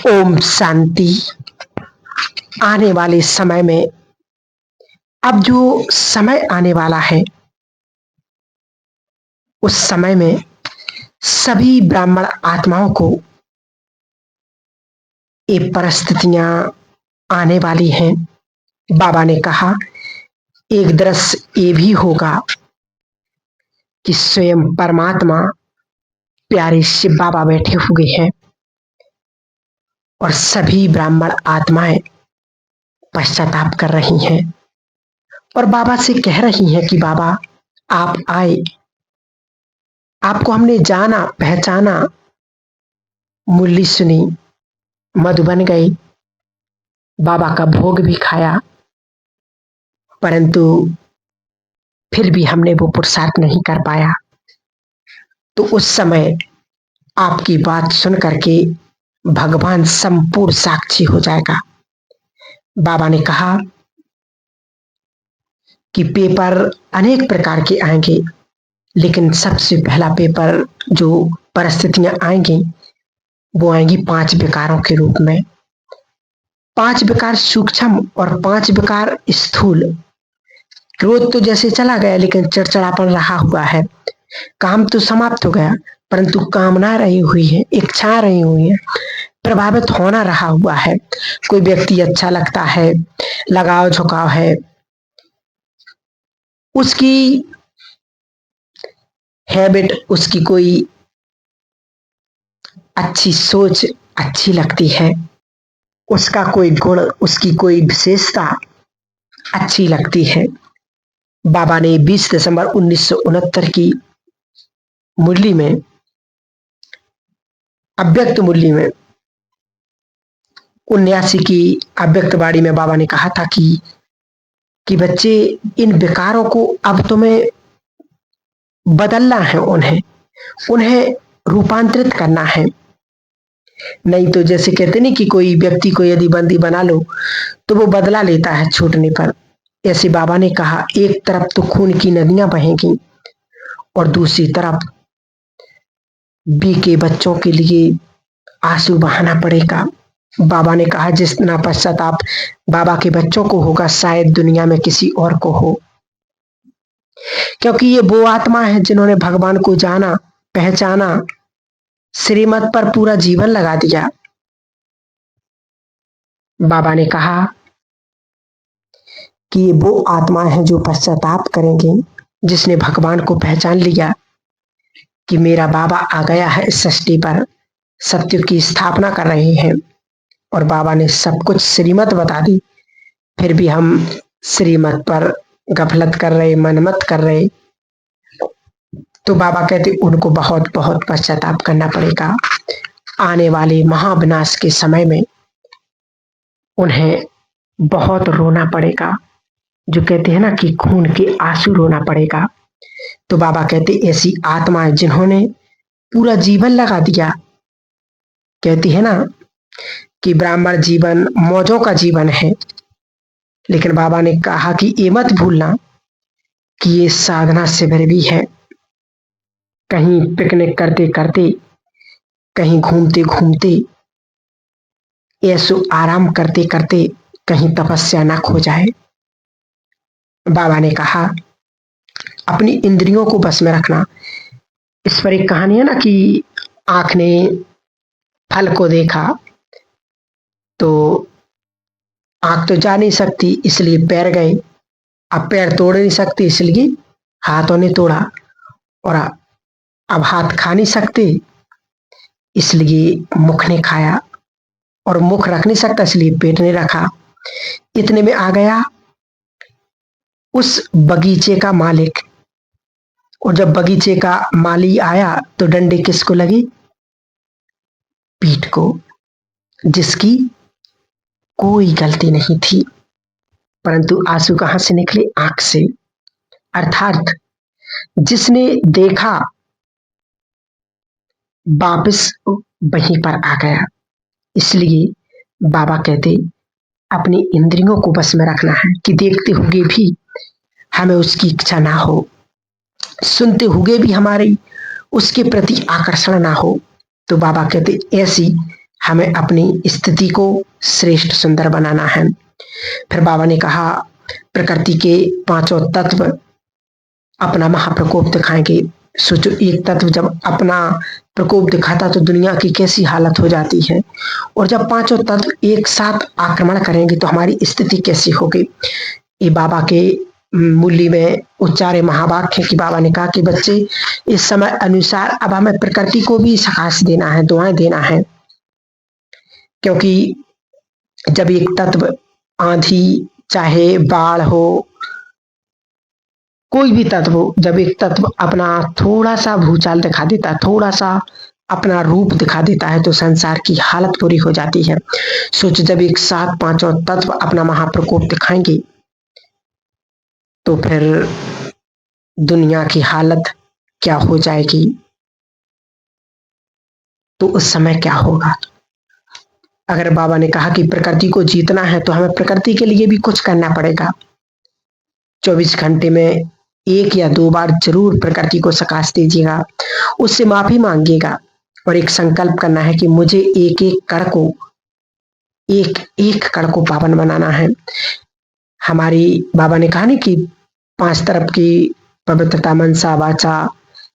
ओम शांति। आने वाले समय में, अब जो समय आने वाला है, उस समय में सभी ब्राह्मण आत्माओं को ये परिस्थितियां आने वाली हैं। बाबा ने कहा एक दृश्य ये भी होगा कि स्वयं परमात्मा प्यारे शिव बाबा बैठे हुए हैं और सभी ब्राह्मण आत्माएं पश्चाताप कर रही हैं और बाबा से कह रही हैं कि बाबा आप आए, आपको हमने जाना पहचाना, मुरली सुनी, मधुबन गए, बाबा का भोग भी खाया, परंतु फिर भी हमने वो पुरुषार्थ नहीं कर पाया। तो उस समय आपकी बात सुन करके भगवान संपूर्ण साक्षी हो जाएगा। बाबा ने कहा कि पेपर अनेक प्रकार के आएंगे, लेकिन सबसे पहला पेपर जो परिस्थितियां आएंगी वो आएंगी 5 विकारों के रूप में। 5 विकार सूक्ष्म और 5 विकार स्थूल। क्रोध तो जैसे चला गया, लेकिन चिड़चिड़ापन रहा हुआ है। काम तो समाप्त हो गया, परंतु कामना रही हुई है, इच्छा रही हुई है, प्रभावित होना रहा हुआ है। कोई व्यक्ति अच्छा लगता है, लगाव झुकाव है, उसकी हैबिट, उसकी कोई अच्छी सोच अच्छी लगती है, उसका कोई गुण, उसकी कोई विशेषता अच्छी लगती है। बाबा ने 20 दिसंबर 1969 की मुरली में, अव्यक्त मुरली में, 79 की अव्यक्त वाणी में बाबा ने कहा था कि बच्चे, इन विकारों को अब तुम्हें बदलना है, उन्हें रूपांतरित करना है। नहीं तो जैसे कहते नहीं कि कोई व्यक्ति को यदि बंदी बना लो तो वो बदला लेता है छूटने पर। ऐसे बाबा ने कहा एक तरफ तो खून की नदियां बहेंगी और दूसरी तरफ बीके बच्चों के लिए आंसू बहाना पड़ेगा। बाबा ने कहा जितना पश्चाताप बाबा के बच्चों को होगा, शायद दुनिया में किसी और को हो, क्योंकि ये वो आत्मा है जिन्होंने भगवान को जाना पहचाना, श्रीमत पर पूरा जीवन लगा दिया। बाबा ने कहा कि ये वो आत्मा है जो पश्चाताप करेंगे, जिसने भगवान को पहचान लिया कि मेरा बाबा आ गया है इस सृष्टि पर, सत्य की स्थापना कर रहे हैं, और बाबा ने सब कुछ श्रीमत बता दी, फिर भी हम श्रीमत पर गफलत कर रहे, मनमत कर रहे। तो बाबा कहते उनको बहुत बहुत पश्चाताप करना पड़ेगा। आने वाले महाविनाश के समय में उन्हें बहुत रोना पड़ेगा, जो कहते हैं ना कि खून के आंसू रोना पड़ेगा। तो बाबा कहते ऐसी आत्माएं जिन्होंने पूरा जीवन लगा दिया, कहती है ना कि ब्राह्मण जीवन मौजों का जीवन है, लेकिन बाबा ने कहा कि ये मत भूलना कि ये साधना शिविर भी है। कहीं पिकनिक करते करते, कहीं घूमते घूमते, ऐसो आराम करते करते कहीं तपस्या न खो जाए। बाबा ने कहा अपनी इंद्रियों को बस में रखना। इस पर एक कहानी है ना कि आंख ने फल को देखा तो आंख तो जा नहीं सकती, इसलिए पैर गए। अब पैर तोड़ नहीं सकते, इसलिए हाथों ने तोड़ा, और अब हाथ खा नहीं सकते, इसलिए मुख ने खाया, और मुख रख नहीं सकता, इसलिए पेट ने रखा। इतने में आ गया उस बगीचे का मालिक, और जब बगीचे का माली आया तो डंडे किसको लगी? पीठ को, जिसकी कोई गलती नहीं थी, परंतु आंसू कहां से निकले? आंख से। अर्थात जिसने देखा वापस वहीं पर आ गया। इसलिए बाबा कहते अपनी इंद्रियों को बस में रखना है कि देखते हुए भी हमें उसकी इच्छा ना हो, सुनते हुए भी हमारी उसके प्रति आकर्षण ना हो। तो बाबा कहते ऐसी हमें अपनी स्थिति को श्रेष्ठ सुंदर बनाना है। फिर बाबा ने कहा प्रकृति के पांचों तत्व अपना महाप्रकोप दिखाएंगे। सोचो एक तत्व जब अपना प्रकोप दिखाता तो दुनिया की कैसी हालत हो जाती है, और जब पांचों तत्व एक साथ आक्रमण करेंगे तो हमारी स्थिति कैसी होगी। ये बाबा के मूल्य में उच्चारे महावाक्य की बाबा ने कहा कि बच्चे इस समय अनुसार अब हमें प्रकृति को भी सकाश देना है, दुआएं देना है, क्योंकि जब एक तत्व आंधी चाहे बाढ़ हो, कोई भी तत्व हो, जब एक तत्व अपना थोड़ा सा भूचाल दिखा देता है, थोड़ा सा अपना रूप दिखा देता है तो संसार की हालत पूरी हो जाती है। सोच जब एक साथ पांचों तत्व अपना महाप्रकोप दिखाएंगे तो फिर दुनिया की हालत क्या हो जाएगी, तो उस समय क्या होगा। अगर बाबा ने कहा कि प्रकृति को जीतना है तो हमें प्रकृति के लिए भी कुछ करना पड़ेगा। 24 घंटे में 1 या 2 बार जरूर प्रकृति को सकाश दीजिएगा, उससे माफी मांगिएगा और एक संकल्प करना है कि मुझे एक एक कण को पावन बनाना है। हमारी बाबा ने कहा नहीं कि 5 तरफ की पवित्रता, मनसा, वाचा,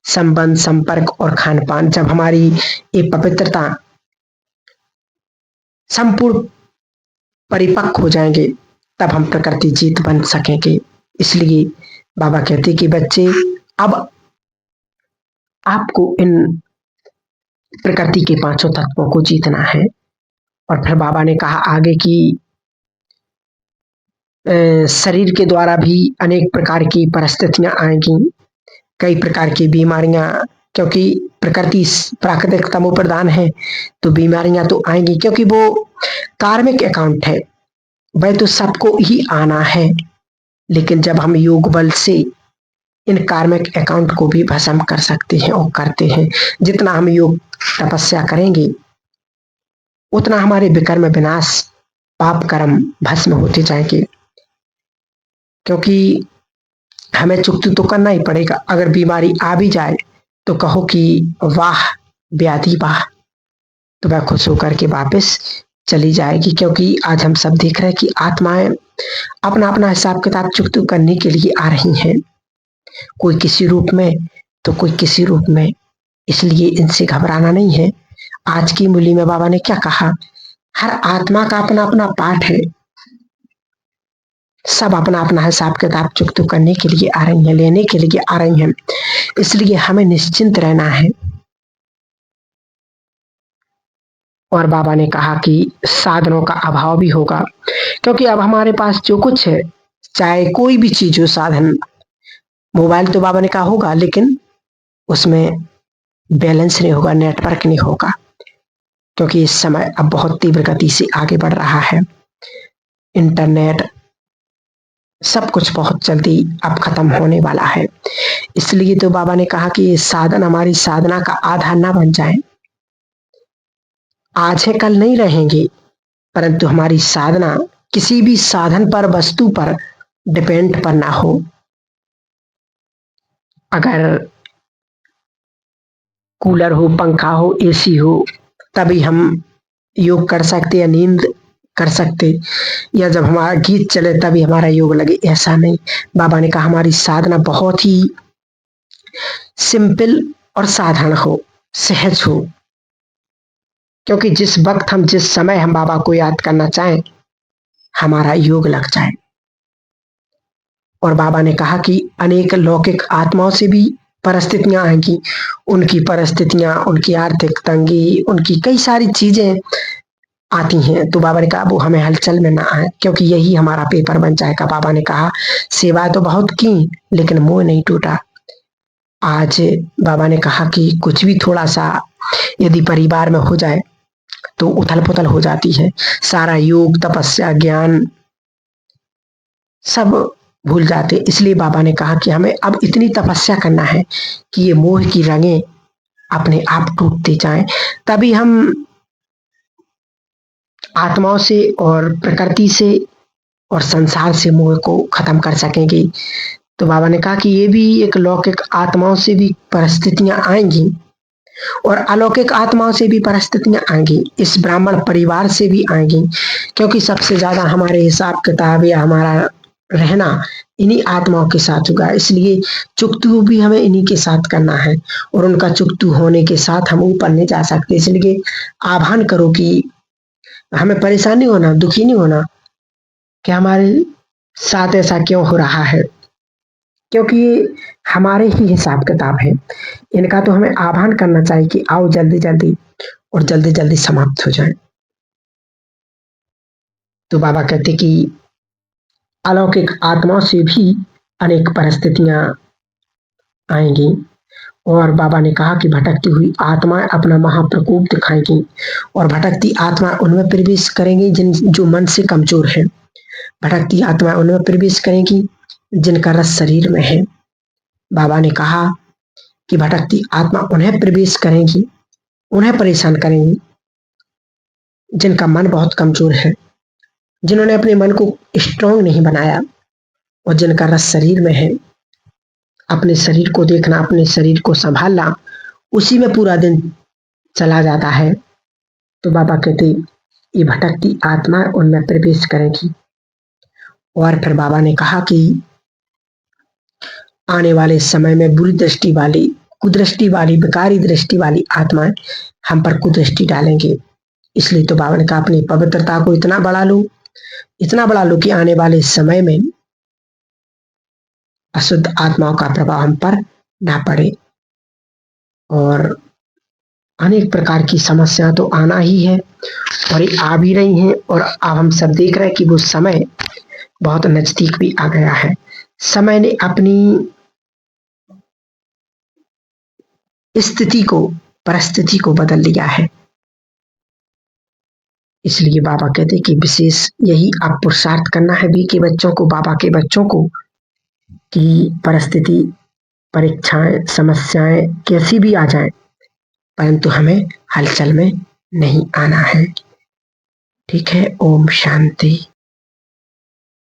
संबंध, संपर्क और खान पान, जब हमारी ये पवित्रता संपूर्ण परिपक्व हो जाएंगे तब हम प्रकृति जीत बन सकेंगे। इसलिए बाबा कहते कि बच्चे अब आपको इन प्रकृति के पांचों तत्वों को जीतना है। और फिर बाबा ने कहा आगे कि शरीर के द्वारा भी अनेक प्रकार की परिस्थितियां आएंगी, कई प्रकार की बीमारियां, क्योंकि प्रकृति प्राकृतिक तमो प्रधान है तो बीमारियां तो आएंगी, क्योंकि वो कार्मिक अकाउंट है, वह तो सबको ही आना है। लेकिन जब हम योग बल से इन कार्मिक अकाउंट को भी भस्म कर सकते हैं और करते हैं, जितना हम योग तपस्या करेंगे उतना हमारे विकर्म विनाश, पाप कर्म भस्म होते जाएंगे, क्योंकि हमें चुकती तो करना ही पड़ेगा। अगर बीमारी आ भी जाए तो कहो कि वाह व्याधि वाह, तो वह खुश होकर के वापस चली जाएगी, क्योंकि आज हम सब देख रहे हैं कि आत्माएं अपना अपना हिसाब किताब चुकती करने के लिए आ रही हैं, कोई किसी रूप में तो कोई किसी रूप में। इसलिए इनसे घबराना नहीं है। आज की मूली में बाबा ने क्या कहा, हर आत्मा का अपना अपना पाठ है, सब अपना अपना हिसाब किताब चुकती करने के लिए आ रही हैं, लेने के लिए आ रही हैं। इसलिए हमें निश्चिंत रहना है। और बाबा ने कहा कि साधनों का अभाव भी होगा, क्योंकि अब हमारे पास जो कुछ है, चाहे कोई भी चीज हो, साधन, मोबाइल तो बाबा ने कहा होगा, लेकिन उसमें बैलेंस नहीं होगा, नेटवर्क नहीं होगा, क्योंकि इस समय अब बहुत तीव्र गति से आगे बढ़ रहा है। इंटरनेट सब कुछ बहुत जल्दी अब खत्म होने वाला है। इसलिए तो बाबा ने कहा कि ये साधन हमारी साधना का आधार ना बन जाए। आज है कल नहीं रहेंगे, परंतु हमारी साधना किसी भी साधन पर, वस्तु पर डिपेंड पर ना हो। अगर कूलर हो, पंखा हो, एसी हो, तभी हम योग कर सकते या नींद कर सकते, या जब हमारा गीत चले तभी हमारा योग लगे, ऐसा नहीं। बाबा ने कहा हमारी साधना बहुत ही सिंपल और साधारण हो, सहज हो, क्योंकि जिस वक्त हम, जिस समय हम बाबा को याद करना चाहें हमारा योग लग जाए। और बाबा ने कहा कि अनेक लौकिक आत्माओं से भी परिस्थितियां आएंगी, उनकी परिस्थितियां, उनकी आर्थिक तंगी, उनकी कई सारी चीजें आती हैं, तो बाबा ने कहा वो हमें हलचल में ना आए, क्योंकि यही हमारा पेपर बन जाएगा। बाबा ने कहा सेवा तो बहुत की लेकिन मोह नहीं टूटा। आज बाबा ने कहा कि कुछ भी थोड़ा सा यदि परिवार में हो जाए तो उथल पुथल हो जाती है, सारा योग तपस्या ज्ञान सब भूल जाते। इसलिए बाबा ने कहा कि हमें अब इतनी तपस्या करना है कि ये मोह की रंगें अपने आप टूटते जाएं, तभी हम आत्माओं से और प्रकृति से और संसार से मोह को खत्म कर सकेंगे। तो बाबा ने कहा कि ये भी एक लौकिक आत्माओं से भी परिस्थितियां आएंगी, और अलौकिक आत्माओं से भी परिस्थितियां आएंगी, इस ब्राह्मण परिवार से भी आएंगी, क्योंकि सबसे ज्यादा हमारे हिसाब किताब या हमारा रहना इन्हीं आत्माओं के साथ होगा। इसलिए चुकतू भी हमें इन्हीं के साथ करना है, और उनका चुकतू होने के साथ हम ऊपर नहीं जा सकते। इसलिए आह्वान करो कि हमें परेशानी होना, दुखी नहीं होना कि हमारे साथ ऐसा क्यों हो रहा है, क्योंकि ये हमारे ही हिसाब किताब है। इनका तो हमें आह्वान करना चाहिए कि आओ जल्दी जल्दी, और जल्दी जल्दी समाप्त हो जाए। तो बाबा कहते कि अलौकिक आत्माओं से भी अनेक परिस्थितियां आएंगी, और बाबा ने कहा कि भटकती हुई आत्माएं अपना महाप्रकोप दिखाएंगी, और भटकती आत्मा उनमें प्रवेश करेंगी जो मन से कमजोर है। भटकती आत्मा उनमें प्रवेश करेंगी जिनका रस शरीर में है। बाबा ने कहा कि भटकती आत्मा उन्हें प्रवेश करेंगी, उन्हें परेशान करेंगी जिनका मन बहुत कमजोर है, जिन्होंने अपने मन को स्ट्रांग नहीं बनाया, और जिनका रस शरीर में है। अपने शरीर को देखना, अपने शरीर को संभालना, उसी में पूरा दिन चला जाता है। तो बाबा कहते ये भटकती आत्मा उनमें प्रवेश करेगी। और फिर बाबा ने कहा कि आने वाले समय में बुरी दृष्टि वाली, कुदृष्टि वाली, विकारी दृष्टि वाली आत्माएं हम पर कुदृष्टि डालेंगे। इसलिए तो बाबा ने कहा अपनी पवित्रता को इतना बढ़ा लो, इतना बढ़ा लो कि आने वाले समय में अशुद्ध आत्माओं का प्रभाव हम पर ना पड़े। और अनेक प्रकार की समस्या तो आना ही है, और ये आ भी रही हैं, और अब हम सब देख रहे हैं कि वो समय बहुत नजदीक भी आ गया है। समय ने अपनी स्थिति को, परिस्थिति को बदल लिया है। इसलिए बाबा कहते कि विशेष यही आप पुरुषार्थ करना है भी के बच्चों को, बाबा के बच्चों को, कि परिस्थिति, परीक्षाएं, समस्याएं कैसी भी आ जाएं, परंतु हमें हलचल में नहीं आना है। ठीक है, ओम शांति।